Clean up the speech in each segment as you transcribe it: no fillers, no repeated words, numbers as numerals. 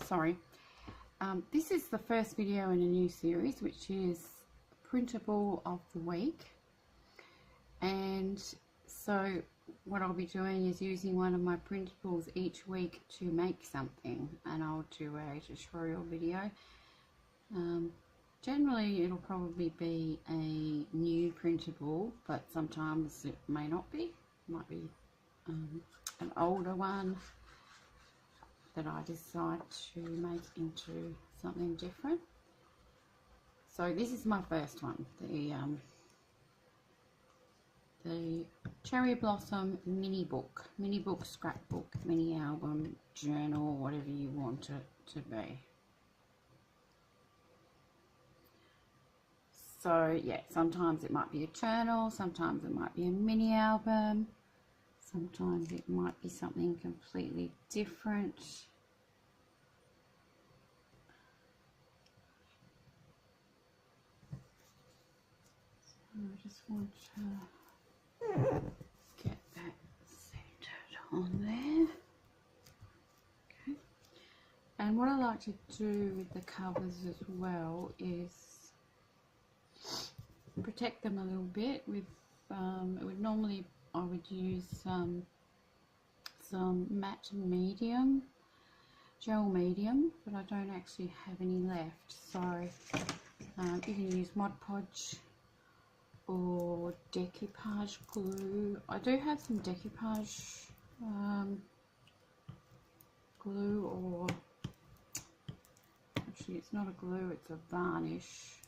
Sorry. This is the first video in a new series, which is Printable of the Week. And so what I'll be doing is using one of my printables each week to make something, and I'll do a tutorial video. Generally it'll probably be a new printable, but sometimes it may not be. It might be an older one that I decide to make into something different. So this is my first one, the Cherry Blossom mini book, scrapbook, mini album, journal, whatever you want it to be. So yeah, sometimes it might be a journal, sometimes it might be a mini album, sometimes it might be something completely different. So I just want to get that centered on there. Okay. And what I like to do with the covers as well is protect them a little bit with normally I would use some matte medium, gel medium, but I don't actually have any left, so you can use Mod Podge or decoupage glue. I do have some decoupage glue, or actually it's not a glue, it's a varnish.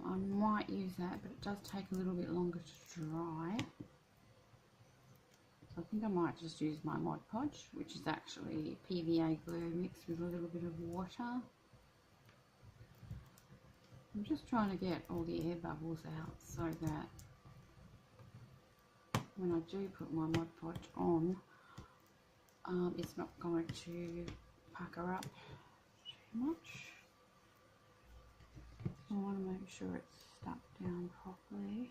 I might use that, but it does take a little bit longer to dry. So I think I might just use my Mod Podge, which is actually PVA glue mixed with a little bit of water. I'm just trying to get all the air bubbles out so that when I do put my Mod Podge on, it's not going to pucker up too much. I want to make sure it's stuck down properly.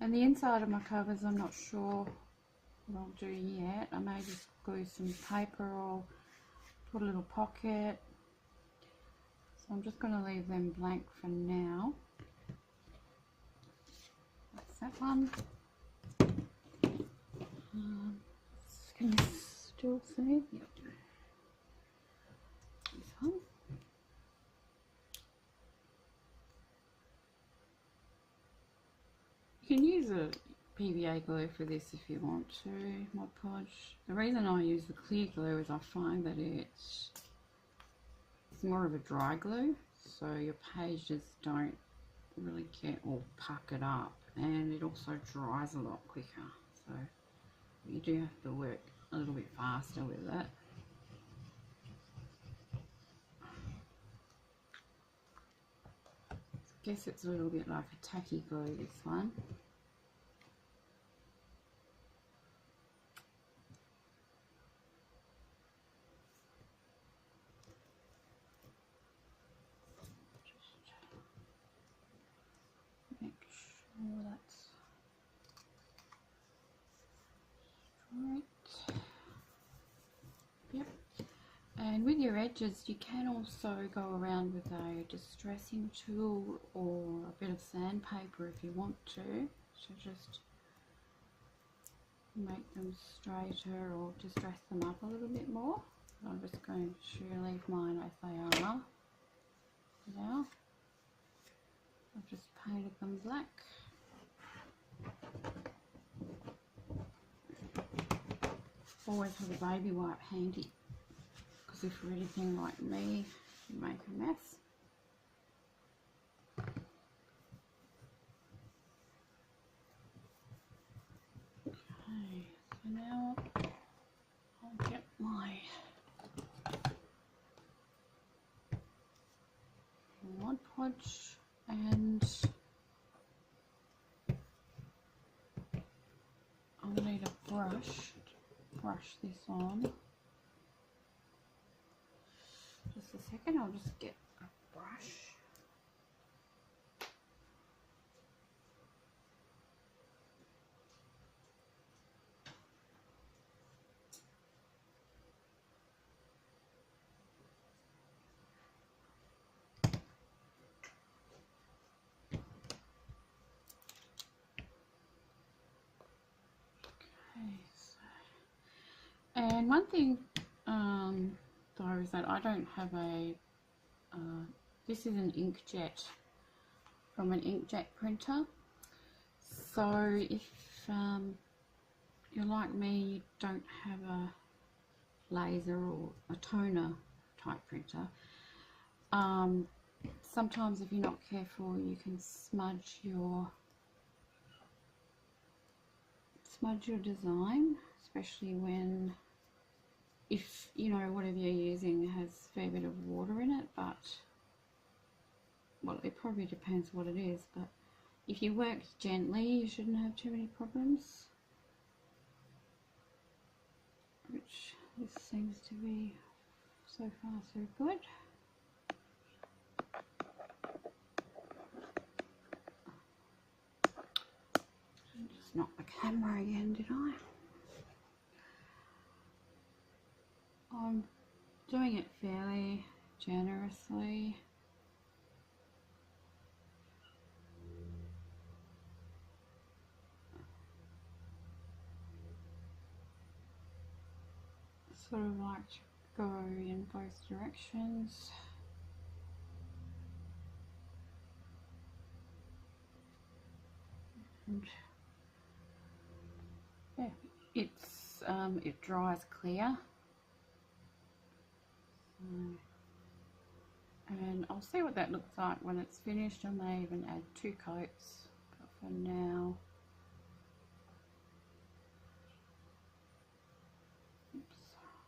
And the inside of my covers, I'm not sure what I'll do yet. I may just glue some paper or put a little pocket. So I'm just going to leave them blank for now. That's that one. Can you still see? Yep. One. You can use a PVA glue for this if you want to, Mod Podge. The reason I use the clear glue is I find that it's more of a dry glue, so your pages don't really get all puckered up, and it also dries a lot quicker, so you do have to work a little bit faster with it. I guess it's a little bit like a tacky glue, this one. Just make sure that's straight. Yep. And with your edges, you can also go around with a distressing tool or a bit of sandpaper if you want to just make them straighter or distress them up a little bit more. I'm just going to leave mine as they are now. I've just painted them black. Always have a baby wipe handy, because if you're anything like me, you make a mess. Okay, so now I'll get my Mod Podge and I'll need a brush to brush this on. Just a second, I'll just get a brush. And one thing though is that I don't have a, this is an inkjet from an inkjet printer. So if you're like me, you don't have a laser or a toner type printer, sometimes if you're not careful you can smudge your design, especially when, if you know whatever you're using has a fair bit of water in it. But well, it probably depends what it is, but if you work gently you shouldn't have too many problems, which this seems to be so far so good. Just knocked the camera again, did I? I'm doing it fairly generously. Sort of like to go in both directions. And yeah, it dries clear. And I'll see what that looks like when it's finished. I may even add 2 coats, but for now,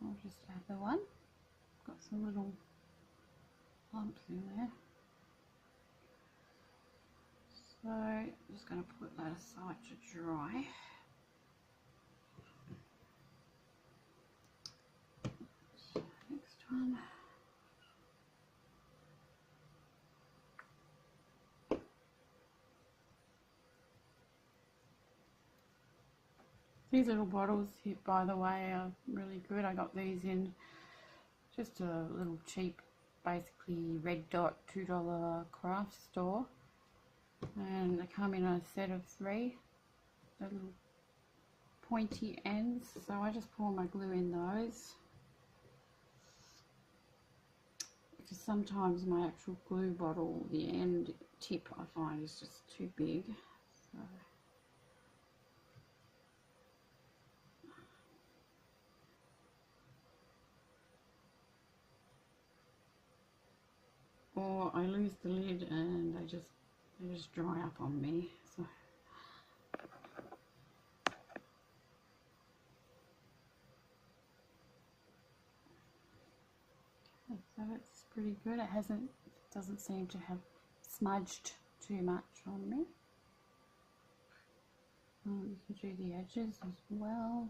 I'll just add the one. Got some little lumps in there. So I'm just going to put that aside to dry. So next one. These little bottles here, by the way, are really good. I got these in just a little cheap, basically Red Dot $2 craft store, and they come in a set of 3, the little pointy ends, so I just pour my glue in those, because sometimes my actual glue bottle, the end tip, I find is just too big. So or I lose the lid and they just dry up on me. So it's pretty good. It doesn't seem to have smudged too much on me. You can do the edges as well.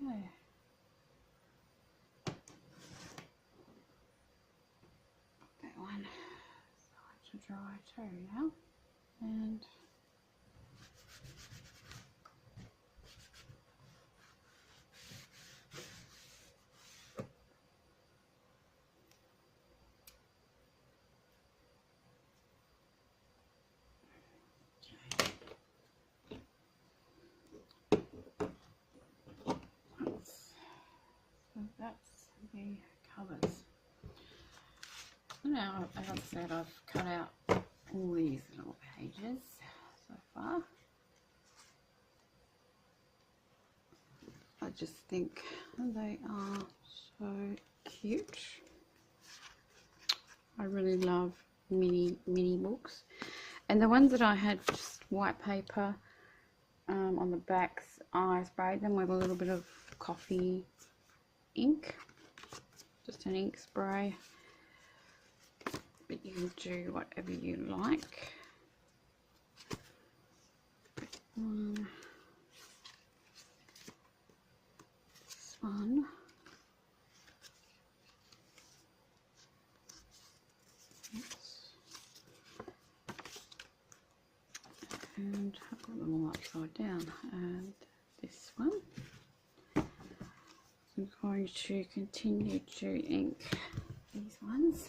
Okay. That one starts to dry too now. And that's the colours. Now, as I said, I've cut out all these little pages so far. I just think they are so cute. I really love mini books, and the ones that I had just white paper on the backs, I sprayed them with a little bit of coffee ink, just an ink spray, but you can do whatever you like. This one. And I've got them all upside down, and this one. I'm going to continue to ink these ones.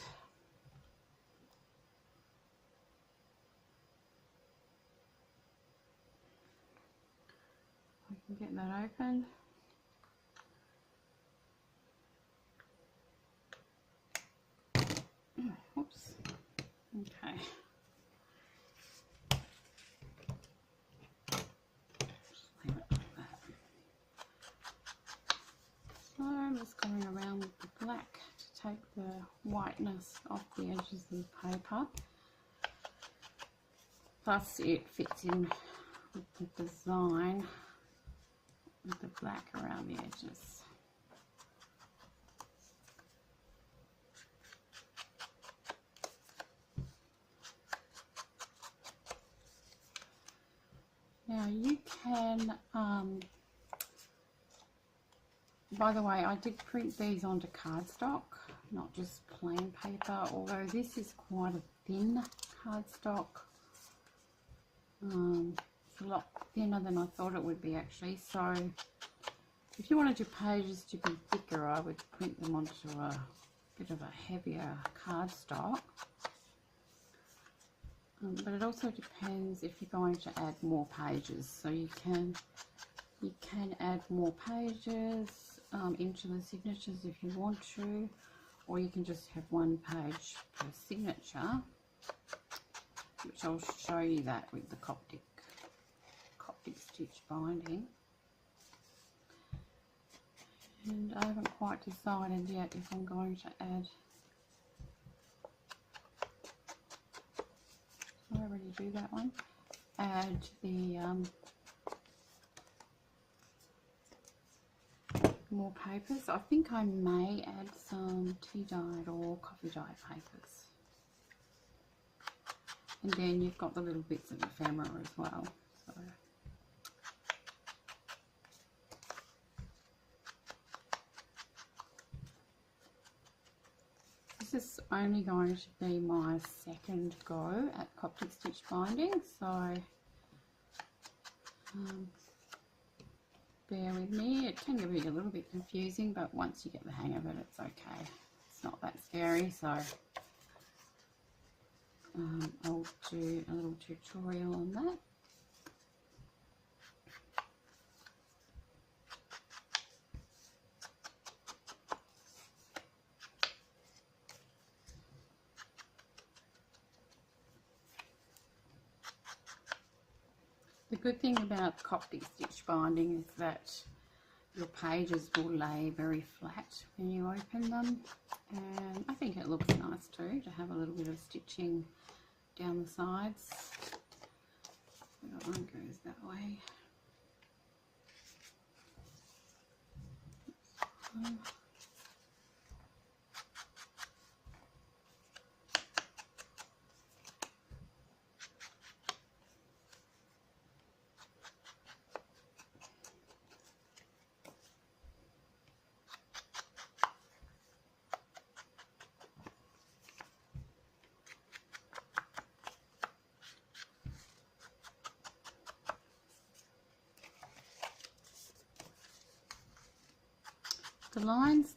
I can get that open. Oops. Okay. So I'm just going around with the black to take the whiteness off the edges of the paper. Plus it fits in with the design with the black around the edges. Now you can, by the way, I did print these onto cardstock, not just plain paper, although this is quite a thin cardstock. It's a lot thinner than I thought it would be actually, so if you wanted your pages to be thicker, I would print them onto a bit of a heavier cardstock. But it also depends if you're going to add more pages, so you can add more pages into the signatures if you want to, or you can just have one page per signature, which I'll show you that with the Coptic stitch binding. And I haven't quite decided yet if I'm going to add, I already do that one, add the more papers. I think I may add some tea dyed or coffee dyed papers. And then you've got the little bits of ephemera as well. So this is only going to be my second go at Coptic stitch binding, so bear with me. It can be a little bit confusing, but once you get the hang of it, it's okay. It's not that scary, so I'll do a little tutorial on that. The good thing about Coptic stitch binding is that your pages will lay very flat when you open them, and I think it looks nice too to have a little bit of stitching down the sides. That one goes that way.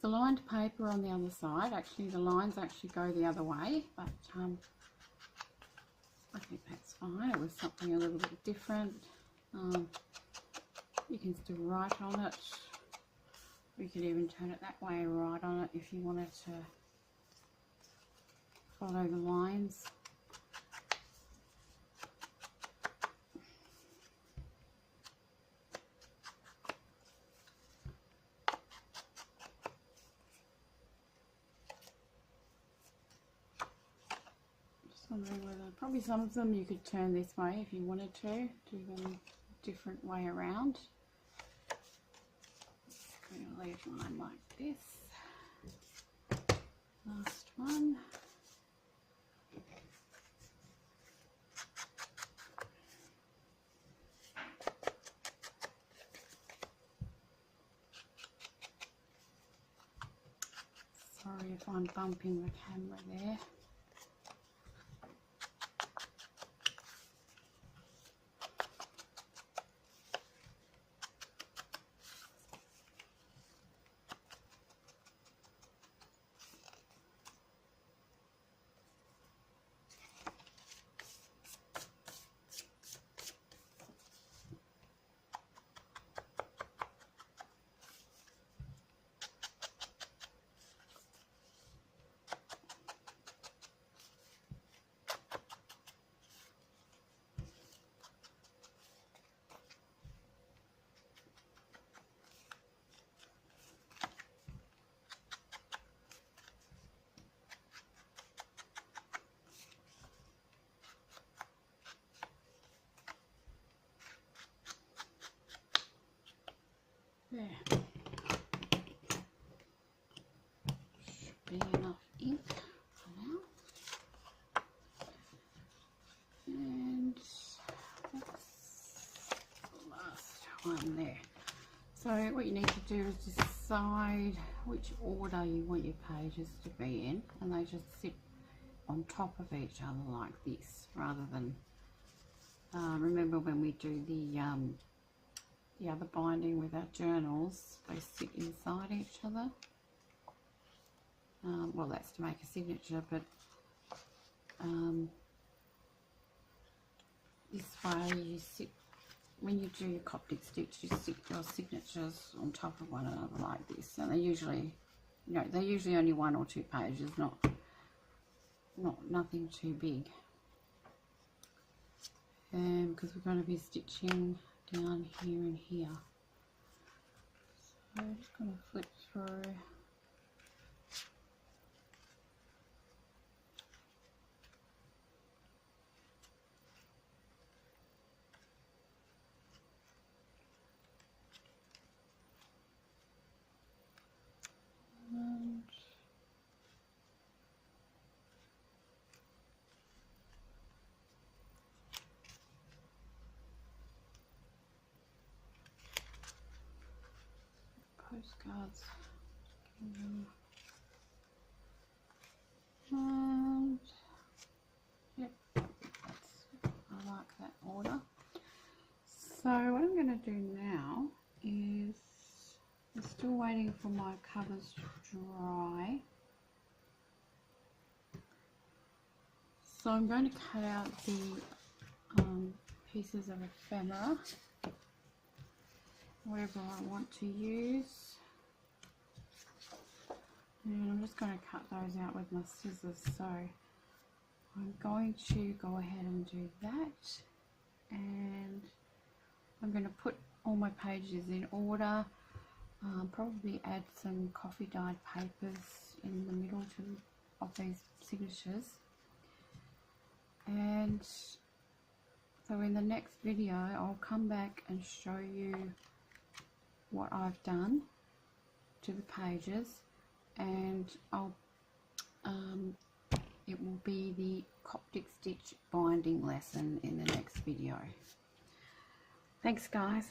The lined paper on the other side, actually the lines actually go the other way, but I think that's fine. It was something a little bit different. You can still write on it. You could even turn it that way and write on it if you wanted to follow the lines. Wondering whether, probably some of them you could turn this way if you wanted to, do them a different way around. I'm going to leave mine like this. Last one. Sorry if I'm bumping the camera there. There. Should be enough ink for now. And that's the last one there. So what you need to do is decide which order you want your pages to be in, and they just sit on top of each other like this, rather than remember when we do the other binding with our journals, they sit inside each other. Well, that's to make a signature, but this way you sit, when you do your Coptic stitch, you sit your signatures on top of one another like this, and they're usually, you know, they're usually only 1 or 2 pages, nothing too big. Because we're going to be stitching down here and here. So I'm just going to flip through. And postcards. And yep, I like that order. So what I'm going to do now is, I'm still waiting for my covers to dry. So I'm going to cut out the pieces of ephemera, whatever I want to use. And I'm just going to cut those out with my scissors. So I'm going to go ahead and do that. And I'm going to put all my pages in order. Probably add some coffee dyed papers in the middle of these signatures. And so in the next video I'll come back and show you what I've done to the pages, and it will be the Coptic stitch binding lesson in the next video. Thanks guys.